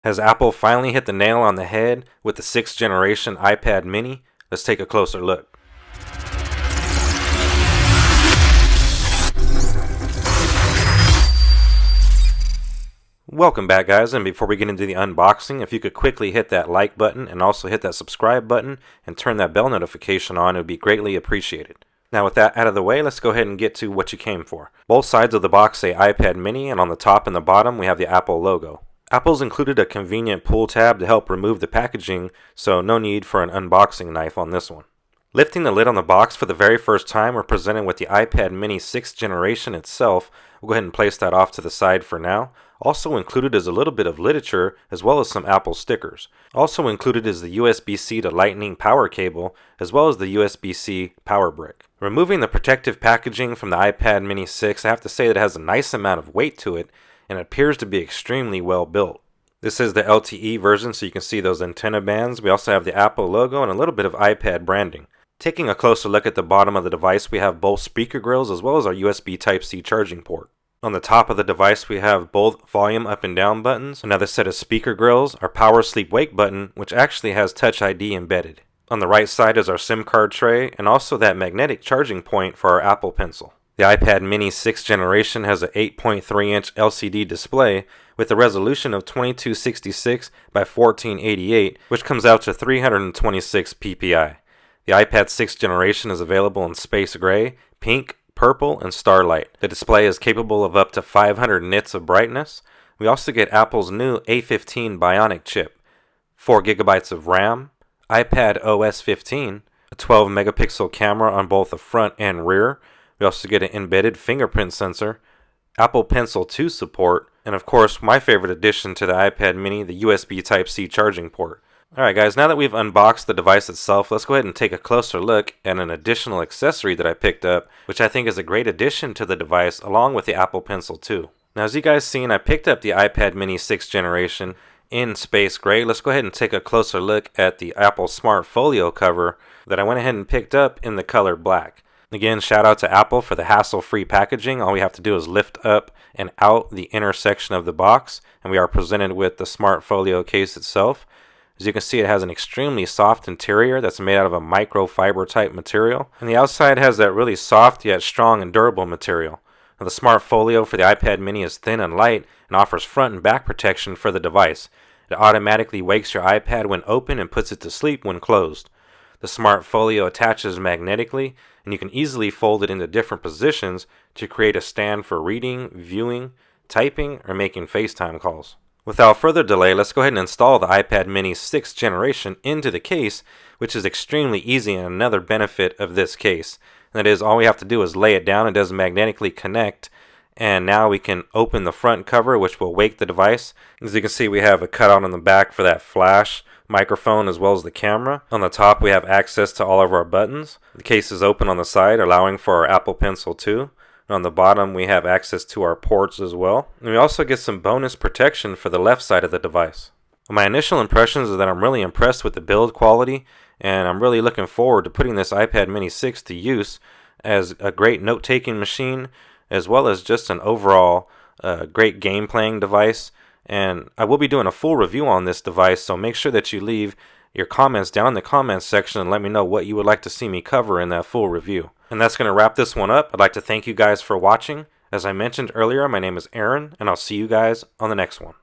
Has Apple finally hit the nail on the head with the 6th generation iPad mini? Let's take a closer look. Welcome back, guys, and before we get into the unboxing, if you could quickly hit that like button and also hit that subscribe button and turn that bell notification on, it would be greatly appreciated. Now with that out of the way, let's go ahead and get to what you came for. Both sides of the box say iPad mini, and on the top and the bottom we have the Apple logo. Apple's included a convenient pull tab to help remove the packaging, so no need for an unboxing knife on this one. Lifting the lid on the box for the very first time, we're presented with the iPad mini 6th generation itself. We'll go ahead and place that off to the side for now. Also included is a little bit of literature as well as some Apple stickers. Also included is the USB-C to Lightning power cable as well as the USB-C power brick. Removing the protective packaging from the iPad mini 6, I have to say that it has a nice amount of weight to it and it appears to be extremely well built. This is the LTE version, so you can see those antenna bands. We also have the Apple logo and a little bit of iPad branding. Taking a closer look at the bottom of the device, we have both speaker grills as well as our USB Type-C charging port. On the top of the device, we have both volume up and down buttons, another set of speaker grills, our power sleep wake button, which actually has Touch ID embedded. On the right side is our SIM card tray and also that magnetic charging point for our Apple Pencil. The iPad mini 6th generation has an 8.3-inch LCD display with a resolution of 2266 by 1488, which comes out to 326 ppi. The iPad 6th generation is available in space gray, pink, purple, and starlight. The display is capable of up to 500 nits of brightness. We also get Apple's new A15 Bionic chip, 4 GB of RAM, iPad OS 15, a 12 megapixel camera on both the front and rear. We also get an embedded fingerprint sensor, Apple Pencil 2 support, and of course my favorite addition to the iPad mini, the USB Type-C charging port. Alright guys, now that we've unboxed the device itself, let's go ahead and take a closer look at an additional accessory that I picked up, which I think is a great addition to the device along with the Apple Pencil 2. Now as you guys seen, I picked up the iPad mini 6th generation in space gray. Let's go ahead and take a closer look at the Apple Smart Folio cover that I went ahead and picked up in the color black. Again, shout out to Apple for the hassle-free packaging. All we have to do is lift up and out the inner section of the box, and we are presented with the Smart Folio case itself. As you can see, it has an extremely soft interior that's made out of a microfiber type material, and the outside has that really soft yet strong and durable material. Now, the Smart Folio for the iPad mini is thin and light and offers front and back protection for the device. It automatically wakes your iPad when open and puts it to sleep when closed. The Smart Folio attaches magnetically, and you can easily fold it into different positions to create a stand for reading, viewing, typing, or making FaceTime calls. Without further delay, let's go ahead and install the iPad mini 6th generation into the case, which is extremely easy and another benefit of this case. That is, all we have to do is lay it down, it does magnetically connect, and now we can open the front cover, which will wake the device. As you can see, we have a cutout on the back for that flash microphone as well as the camera. On the top, we have access to all of our buttons. The case is open on the side, allowing for our Apple Pencil 2. And on the bottom, we have access to our ports as well. And we also get some bonus protection for the left side of the device. My initial impressions is that I'm really impressed with the build quality, and I'm really looking forward to putting this iPad mini 6 to use as a great note-taking machine, as well as just an overall great game-playing device. And I will be doing a full review on this device, so make sure that you leave your comments down in the comments section and let me know what you would like to see me cover in that full review. And that's going to wrap this one up. I'd like to thank you guys for watching. As I mentioned earlier, my name is Aaron, and I'll see you guys on the next one.